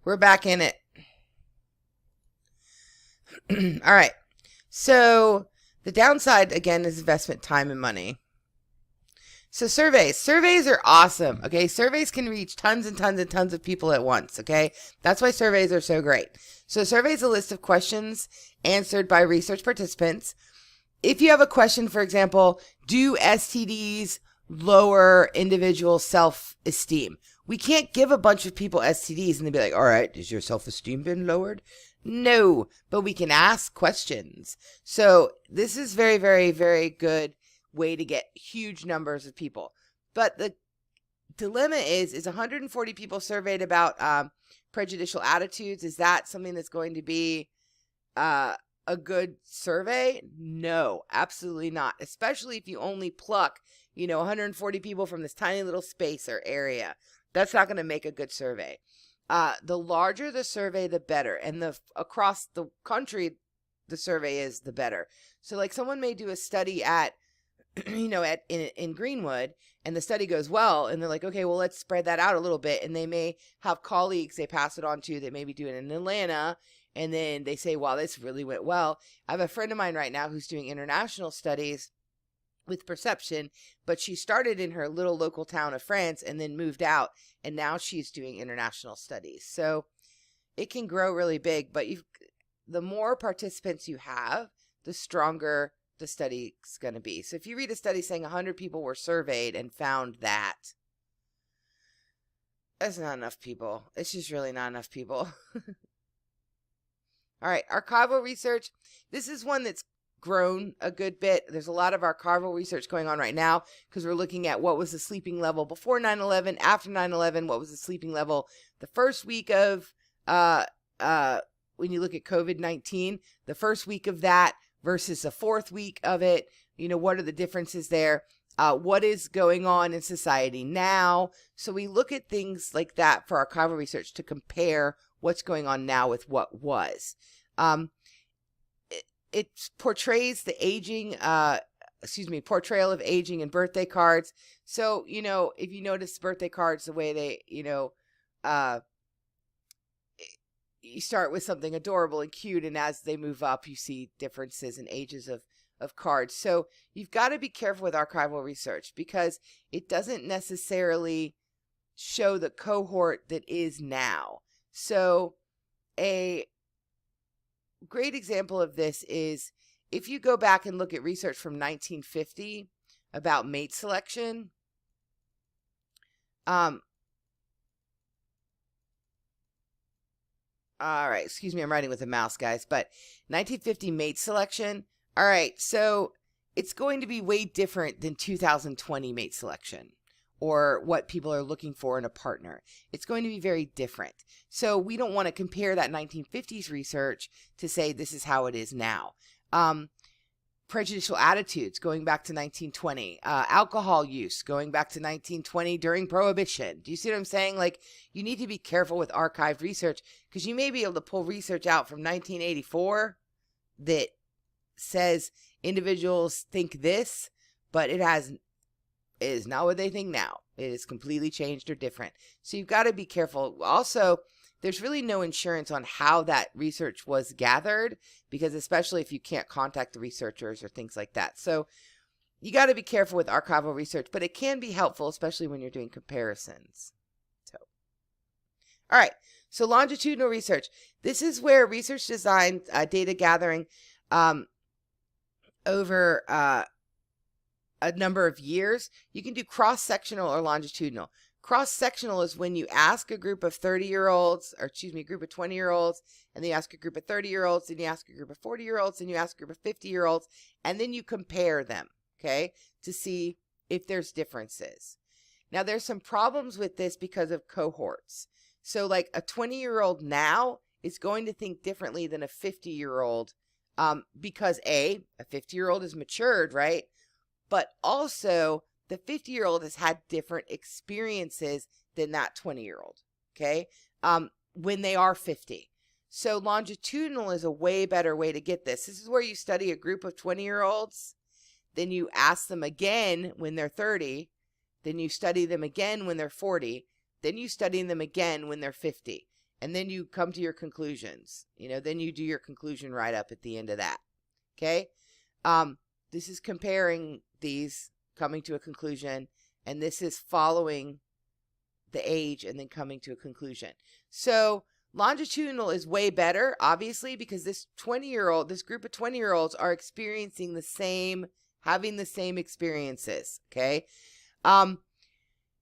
We're back in it. All right. So the downside, again, is investment time and money. So surveys are awesome. Okay. Surveys can reach tons and tons and tons of people at once. Okay. That's why surveys are so great. So survey is a list of questions answered by research participants. If you have a question, for example, do STDs lower individual self-esteem? We can't give a bunch of people STDs and they'd be like, all right, has your self-esteem been lowered? No, but we can ask questions. So this is very, very, very good way to get huge numbers of people. But the dilemma is 140 people surveyed about prejudicial attitudes. Is that something that's going to be a good survey? No, absolutely not. Especially if you only pluck, 140 people from this tiny little space or area. That's not going to make a good survey. The larger the survey, the better. And across the country, the survey is the better. So like someone may do a study at, in Greenwood, and the study goes well, and they're like, okay, well, let's spread that out a little bit. And they may have colleagues they pass it on to that maybe do it in Atlanta. And then they say, wow, this really went well. I have a friend of mine right now who's doing international studies with perception, but she started in her little local town of France and then moved out, and now she's doing international studies. So it can grow really big, but the more participants you have, the stronger the study's going to be. So if you read a study saying 100 people were surveyed and found that, that's not enough people. It's just really not enough people. All right, archival research. This is one that's grown a good bit. There's a lot of archival research going on right now because we're looking at what was the sleeping level before 9/11, after 9/11, what was the sleeping level the first week of, when you look at COVID-19, the first week of that versus the fourth week of it. What are the differences there? What is going on in society now? So we look at things like that for archival research to compare what's going on now with what was. It portrays the portrayal of aging in birthday cards. So, if you notice birthday cards, the way they, you start with something adorable and cute, and as they move up, you see differences in ages of cards. So you've got to be careful with archival research because it doesn't necessarily show the cohort that is now. So a great example of this is if you go back and look at research from 1950 about mate selection. All right, excuse me, I'm writing with a mouse, guys, but 1950 mate selection. All right, so it's going to be way different than 2020 mate selection or what people are looking for in a partner. It's going to be very different. So we don't want to compare that 1950s research to say this is how it is now. Prejudicial attitudes going back to 1920, alcohol use going back to 1920 during Prohibition. Do you see what I'm saying? Like, you need to be careful with archived research because you may be able to pull research out from 1984 that says individuals think this, but it is not what they think now. It is completely changed or different. So you've got to be careful. Also, there's really no insurance on how that research was gathered because especially if you can't contact the researchers or things like that. So you got to be careful with archival research, but it can be helpful, especially when you're doing comparisons. So, all right. So longitudinal research. This is where research design, data gathering over a number of years. You can do cross-sectional or longitudinal. Cross-sectional is when you ask a group of 30-year-olds, or excuse me, a group of 20-year-olds, and then you ask a group of 30-year-olds, then you ask a group of 40-year-olds, then you ask a group of 50-year-olds, and then you compare them, okay, to see if there's differences. Now, there's some problems with this because of cohorts. So, like, a 20-year-old now is going to think differently than a 50-year-old because, A, a 50-year-old is matured, right? But also, the 50-year-old has had different experiences than that 20-year-old, okay, when they are 50. So longitudinal is a way better way to get this. This is where you study a group of 20-year-olds, then you ask them again when they're 30, then you study them again when they're 40, then you study them again when they're 50. And then you come to your conclusions. Then you do your conclusion write-up at the end of that. Okay? This is comparing these, coming to a conclusion, and this is following the age and then coming to a conclusion. So longitudinal is way better, obviously, because this group of 20-year-olds are experiencing having the same experiences. Okay?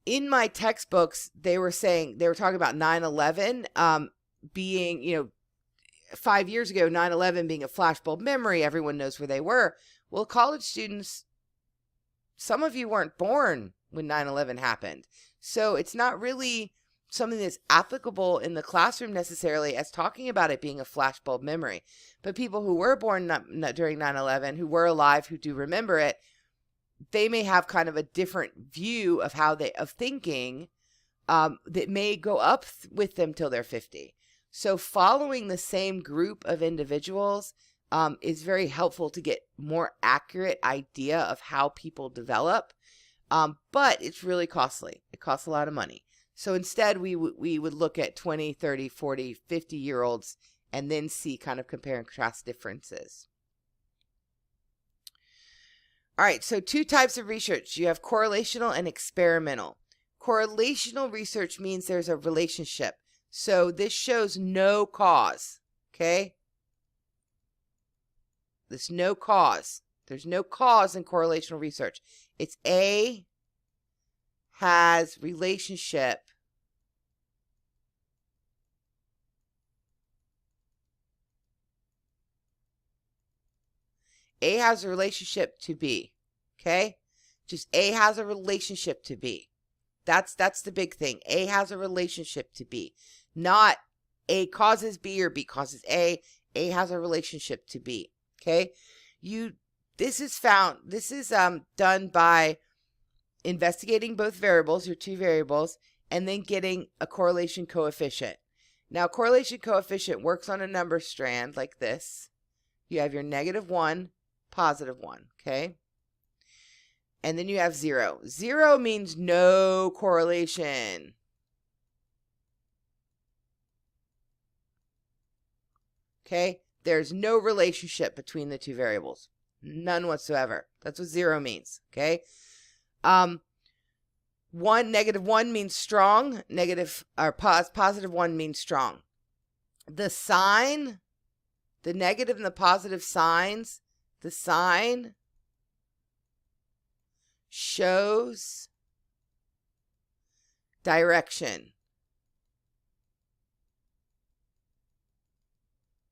In my textbooks, they were talking about 9/11 being, 5 years ago, 9/11 being a flashbulb memory. Everyone knows where they were. Well, college students, some of you weren't born when 9/11 happened. So it's not really something that's applicable in the classroom necessarily as talking about it being a flashbulb memory. But people who were born during 9/11, who were alive, who do remember it, they may have kind of a different view of of thinking that may go up with them till they're 50. So following the same group of individuals is very helpful to get more accurate idea of how people develop. But it's really costly. It costs a lot of money. So instead, we would look at 20, 30, 40, 50-year-olds and then see kind of compare and contrast differences. All right, so 2 types of research. You have correlational and experimental. Correlational research means there's a relationship. So this shows no cause, okay? There's no cause. There's no cause in correlational research. It's A has relationship A has a relationship to B, okay? Just A has a relationship to B. That's the big thing. A has a relationship to B. Not A causes B or B causes A. A has a relationship to B, okay? This is done by investigating both variables, your 2 variables, and then getting a correlation coefficient. Now, correlation coefficient works on a number strand like this. You have your -1, +1, okay? And then you have 0. 0 means no correlation. Okay? There's no relationship between the 2 variables. None whatsoever. That's what 0 means, okay? -1 means strong, +1 means strong. The sign, the negative and the positive signs, the sign shows direction.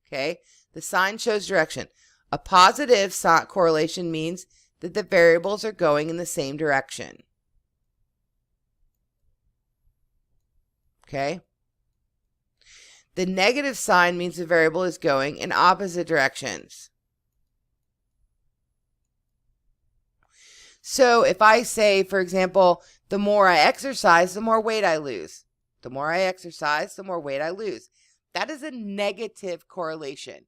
Okay? The sign shows direction. A positive correlation means that the variables are going in the same direction. Okay? The negative sign means the variable is going in opposite directions. So if I say, for example, the more I exercise, the more weight I lose. The more I exercise, the more weight I lose. That is a negative correlation.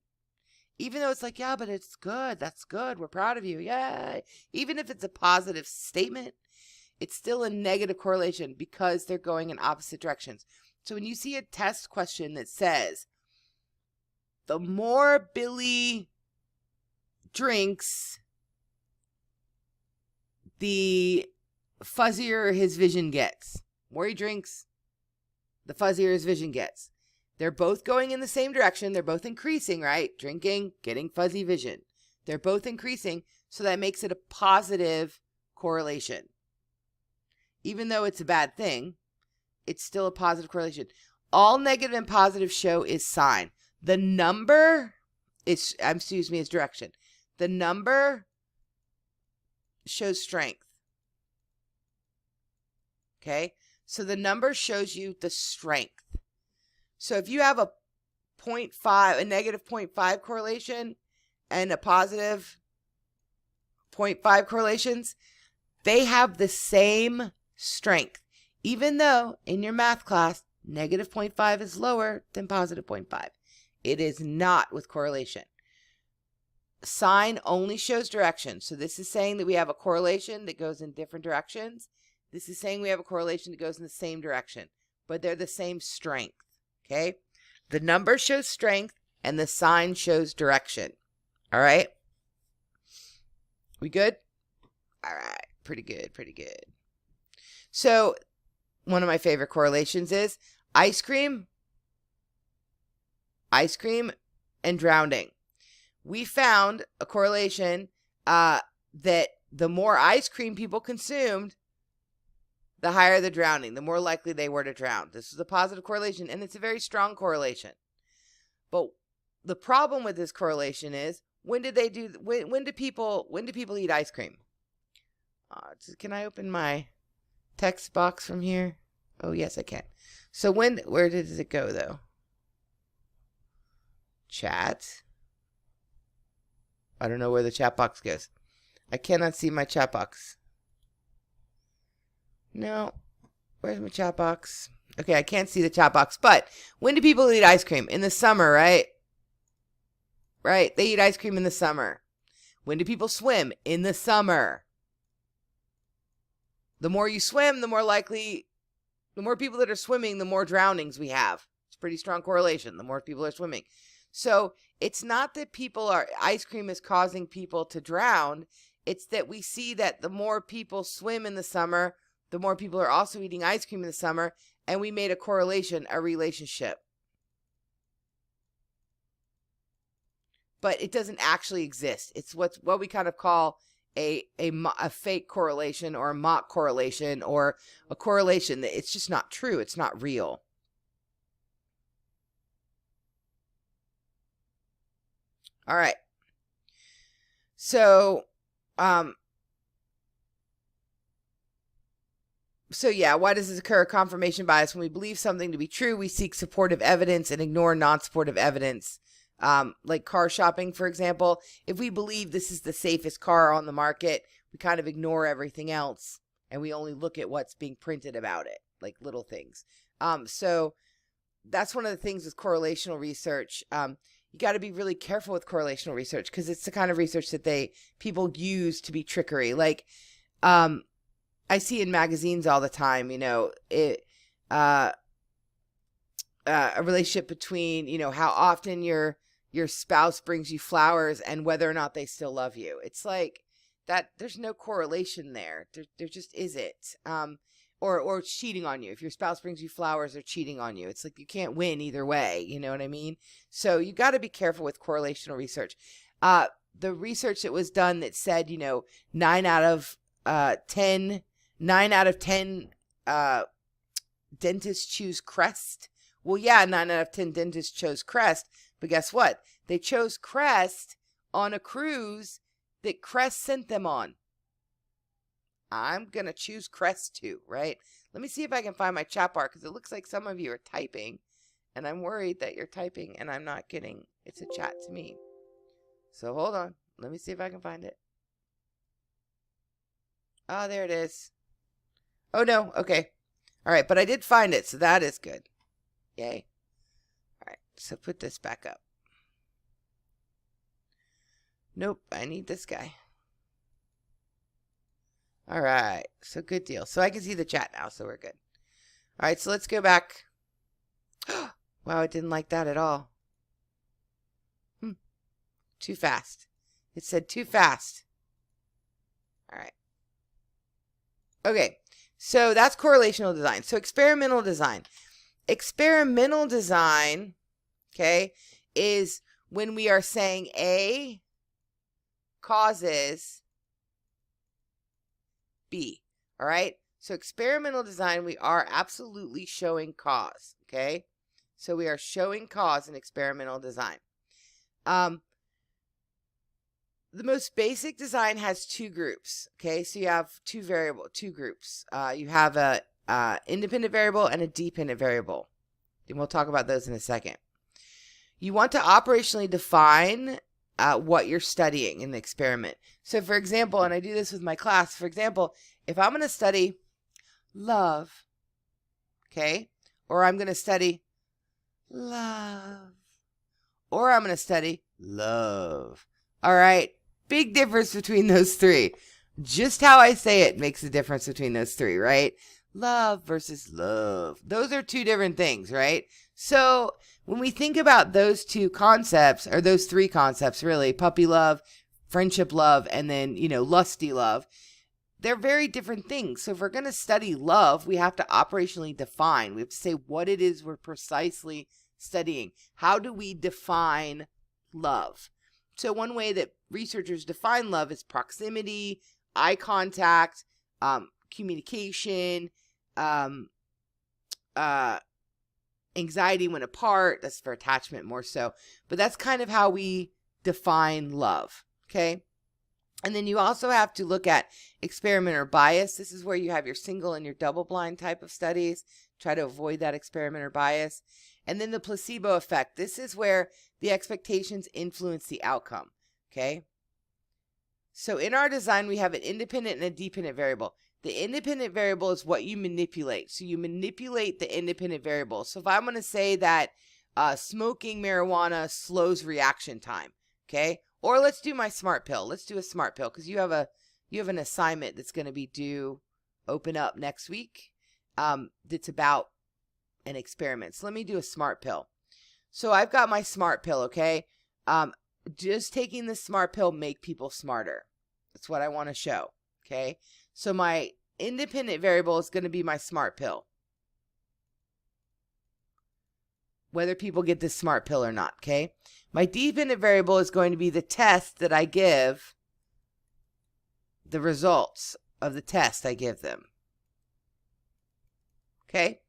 Even though it's like, yeah, but it's good. That's good. We're proud of you. Yay. Even if it's a positive statement, it's still a negative correlation because they're going in opposite directions. So when you see a test question that says, the more Billy drinks, the fuzzier his vision gets. The more he drinks, the fuzzier his vision gets. They're both going in the same direction. They're both increasing, right? Drinking, getting fuzzy vision. They're both increasing, so that makes it a positive correlation. Even though it's a bad thing, it's still a positive correlation. All negative and positive show is sign. The number is, is direction. The number shows strength. Okay? So the number shows you the strength. So if you have a negative 0.5 correlation and a positive 0.5 correlations, they have the same strength. Even though in your math class, negative 0.5 is lower than positive 0.5. It is not with correlation. Sign only shows direction. So this is saying that we have a correlation that goes in different directions. This is saying we have a correlation that goes in the same direction, but they're the same strength. Okay? The number shows strength, and the sign shows direction. All right? We good? All right. Pretty good, pretty good. So, one of my favorite correlations is ice cream, and drowning. We found a correlation that the more ice cream people consumed, the higher the drowning, the more likely they were to drown. This is a positive correlation, and it's a very strong correlation. But the problem with this correlation is, when do people eat ice cream? Can I open my text box from here? Oh, yes, I can. So where does it go, though? Chat. I don't know where the chat box goes. I cannot see my chat box. No. Where's my chat box? Okay, I can't see the chat box. But when do people eat ice cream? In the summer, right? Right. They eat ice cream in the summer. When do people swim? In the summer. The more you swim, the more people that are swimming, the more drownings we have. It's a pretty strong correlation. The more people are swimming. So it's not that ice cream is causing people to drown. It's that we see that the more people swim in the summer, the more people are also eating ice cream in the summer. And we made a correlation, a relationship. But it doesn't actually exist. It's what we kind of call a fake correlation, or a mock correlation, or a correlation that it's just not true. It's not real. All right. So yeah, why does this occur? Confirmation bias. When we believe something to be true, we seek supportive evidence and ignore non-supportive evidence. Like car shopping, for example. If we believe this is the safest car on the market, we kind of ignore everything else, and we only look at what's being printed about it, like little things. So that's one of the things with correlational research. You got to be really careful with correlational research, because it's the kind of research that people use to be trickery. Like, I see in magazines all the time, a relationship between, how often your spouse brings you flowers and whether or not they still love you. It's like that. There's no correlation there. There just isn't. Or cheating on you. If your spouse brings you flowers, they're cheating on you. It's like you can't win either way. You know what I mean? So you got to be careful with correlational research. The research that was done that said, 9 out of 10 dentists choose Crest. Well, yeah, 9 out of 10 dentists chose Crest, but guess what? They chose Crest on a cruise that Crest sent them on. I'm going to choose Crest too, right? Let me see if I can find my chat bar, because it looks like some of you are typing, and I'm worried that you're typing and I'm not getting it to chat to me. So hold on. Let me see if I can find it. Oh, there it is. Oh, no. Okay. All right, but I did find it, so that is good. Yay. All right, so put this back up. Nope, I need this guy. All right, so good deal. So I can see the chat now, so we're good. All right, so let's go back. Wow, I didn't like that at all. Too fast. It said too fast. All right. Okay, so that's correlational design. So experimental design. Experimental design, okay, is when we are saying A causes B. All right. So experimental design, we are absolutely showing cause. Okay. So we are showing cause in experimental design. The most basic design has two groups. Okay. So you have two groups. You have a independent variable and a dependent variable. And we'll talk about those in a second. You want to operationally define what you're studying in the experiment. So for example, and I do this with my class, for example, if I'm going to study love, okay, or I'm going to study love, or I'm going to study love. All right, big difference between those three. Just how I say it makes a difference between those three, right? Love versus love. Those are two different things, right? So when we think about those two concepts, or those three concepts really, puppy love, friendship love, and then, lusty love, they're very different things. So if we're going to study love, we have to operationally define. We have to say what it is we're precisely studying. How do we define love? So one way that researchers define love is proximity, eye contact, communication, anxiety when apart. That's for attachment more so. But that's kind of how we define love, okay? And then you also have to look at experimenter bias. This is where you have your single and your double blind type of studies. Try to avoid that experimenter bias. And then the placebo effect. This is where the expectations influence the outcome, okay? So in our design, we have an independent and a dependent variable. The independent variable is what you manipulate. So you manipulate the independent variable. So if I'm going to say that smoking marijuana slows reaction time, okay? Or let's do my smart pill. Let's do a smart pill because you have an assignment that's going to be due, open up next week. That's about an experiment. So let me do a smart pill. So I've got my smart pill, okay? Just taking the smart pill make people smarter. That's what I want to show, okay? So my independent variable is going to be my smart pill. Whether people get this smart pill or not, okay? My dependent variable is going to be the test that I give, the results of the test I give them. Okay?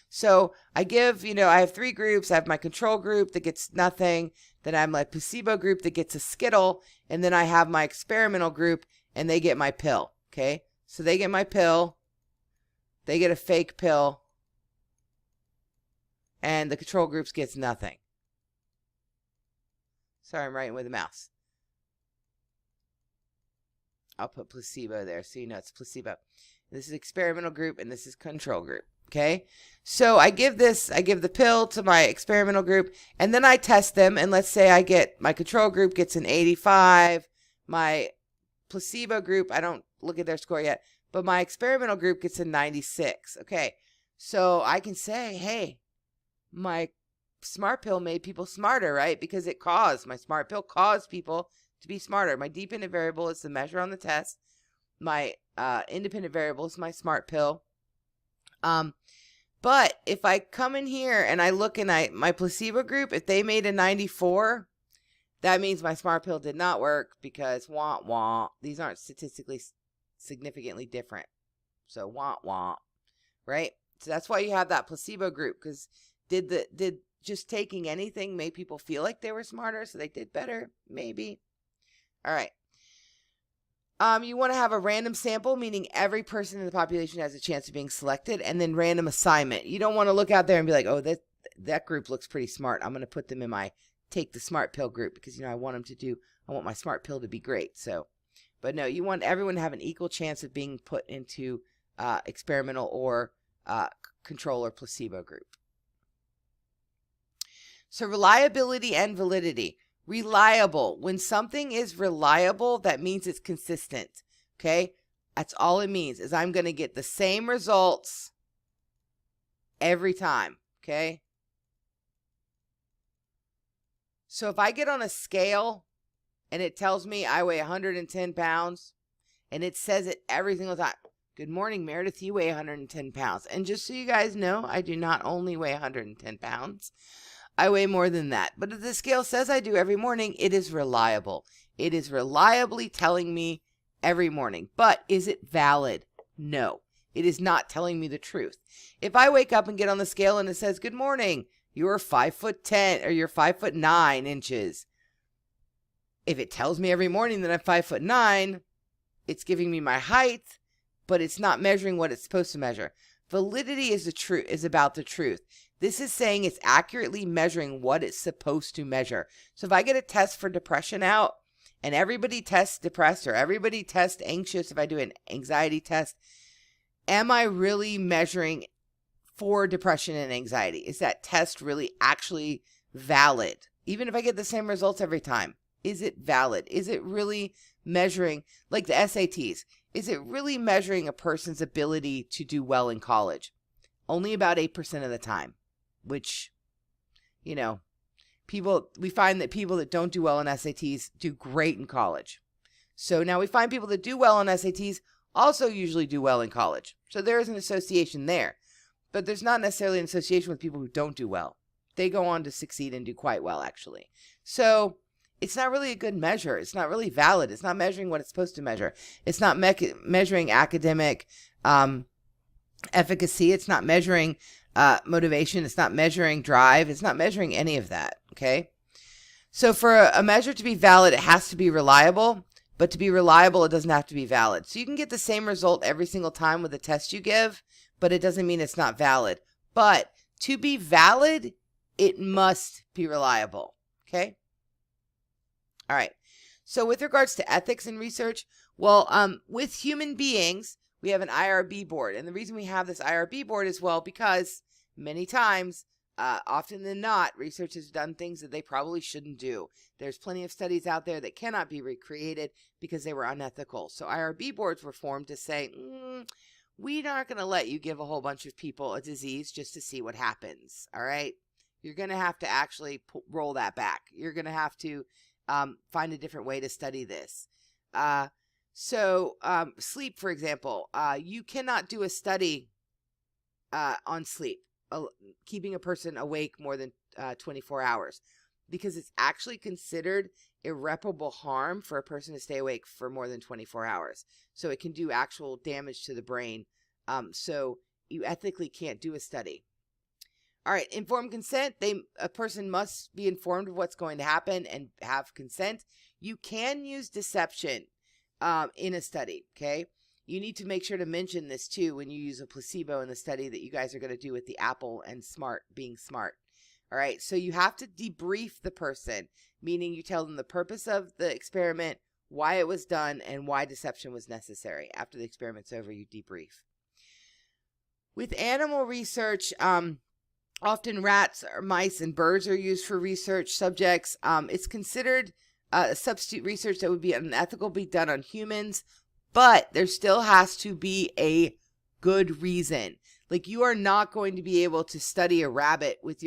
So I give, I have 3 groups. I have my control group that gets nothing. Then I have my placebo group that gets a Skittle. And then I have my experimental group and they get my pill. Okay? So they get my pill. They get a fake pill. And the control groups gets nothing. Sorry, I'm writing with a mouse. I'll put placebo there so you know it's placebo. This is experimental group and this is control group. Okay, so I give the pill to my experimental group and then I test them, and let's say I get, my control group gets an 85, my placebo group, I don't look at their score yet, but my experimental group gets a 96. Okay, so I can say, hey, my smart pill made people smarter, right? Because my smart pill caused people to be smarter. My dependent variable is the measure on the test. My independent variable is my smart pill. But if I come in here and I look in my placebo group, if they made a 94, that means my smart pill did not work because wah wah. These aren't statistically significantly different. So wah wah, right? So that's why you have that placebo group, because did just taking anything make people feel like they were smarter, so they did better? Maybe. All right. You want to have a random sample, meaning every person in the population has a chance of being selected, and then random assignment. You don't want to look out there and be like, oh, that group looks pretty smart. I'm going to put them in my take the smart pill group because, I want my smart pill to be great. So, but no, you want everyone to have an equal chance of being put into experimental or control or placebo group. So reliability and validity. Reliable. When something is reliable, that means it's consistent. Okay? That's all it means, is I'm going to get the same results every time. Okay? So if I get on a scale and it tells me I weigh 110 pounds and it says it every single time, good morning, Meredith, you weigh 110 pounds. And just so you guys know, I do not only weigh 110 pounds. I weigh more than that. But if the scale says I do every morning, it is reliable. It is reliably telling me every morning. But is it valid? No. It is not telling me the truth. If I wake up and get on the scale and it says, good morning, you're 5'10" or you're 5'9" inches. If it tells me every morning that I'm 5'9", it's giving me my height, but it's not measuring what it's supposed to measure. Validity is about the truth. This is saying it's accurately measuring what it's supposed to measure. So if I get a test for depression out and everybody tests depressed or everybody tests anxious, if I do an anxiety test, am I really measuring for depression and anxiety? Is that test really actually valid? Even if I get the same results every time, is it valid? Is it really measuring, like the SATs, is it really measuring a person's ability to do well in college? Only about 8% of the time. Which you know, we find that people that don't do well in SATs do great in college. So now we find people that do well on SATs also usually do well in college. So there is an association there. But there's not necessarily an association with people who don't do well. They go on to succeed and do quite well, actually. So it's not really a good measure. It's not really valid. It's not measuring what it's supposed to measure. It's not measuring academic efficacy. It's not measuring motivation. It's not measuring drive. It's not measuring any of that, okay? So for a measure to be valid, it has to be reliable. But to be reliable, it doesn't have to be valid. So you can get the same result every single time with the test you give, but it doesn't mean it's not valid. But to be valid, it must be reliable, okay? All right. So with regards to ethics in research, well, with human beings, we have an IRB board. And the reason we have this IRB board is, well, because many times, often than not, research has done things that they probably shouldn't do. There's plenty of studies out there that cannot be recreated because they were unethical. So IRB boards were formed to say, we're not going to let you give a whole bunch of people a disease just to see what happens, all right? You're going to have to actually roll that back. You're going to have to find a different way to study this. Sleep, for example, you cannot do a study on sleep, keeping a person awake more than 24 hours, because it's actually considered irreparable harm for a person to stay awake for more than 24 hours. So it can do actual damage to the brain. So you ethically can't do a study. All right, informed consent. A person must be informed of what's going to happen and have consent. You can use deception in a study, okay? You need to make sure to mention this too when you use a placebo in the study that you guys are going to do with the apple and being smart. All right, so you have to debrief the person, meaning you tell them the purpose of the experiment, why it was done, and why deception was necessary. After the experiment's over, you debrief. With animal research, often rats or mice and birds are used for research subjects. It's considered substitute research that would be unethical be done on humans, but there still has to be a good reason. Like, you are not going to be able to study a rabbit with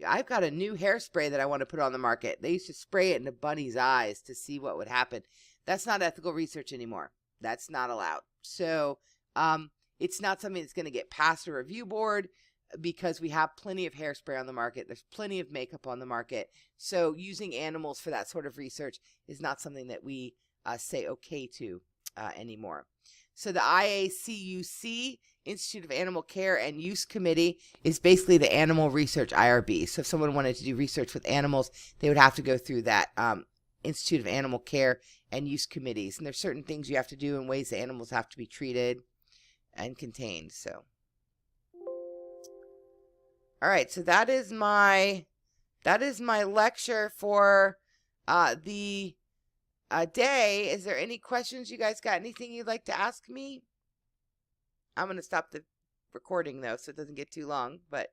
I've got a new hairspray that I want to put on the market. They used to spray it in a bunny's eyes to see what would happen. That's not ethical research anymore. That's not allowed. So it's not something that's going to get past a review board, because we have plenty of hairspray on the market. There's plenty of makeup on the market. So using animals for that sort of research is not something that we say okay to anymore. So the IACUC, Institute of Animal Care and Use Committee, is basically the animal research IRB. So if someone wanted to do research with animals, they would have to go through that Institute of Animal Care and Use Committees. And there's certain things you have to do in ways that animals have to be treated and contained. So, all right. So that is my lecture for the day. Is there any questions? You guys got anything you'd like to ask me? I'm going to stop the recording though, so it doesn't get too long, but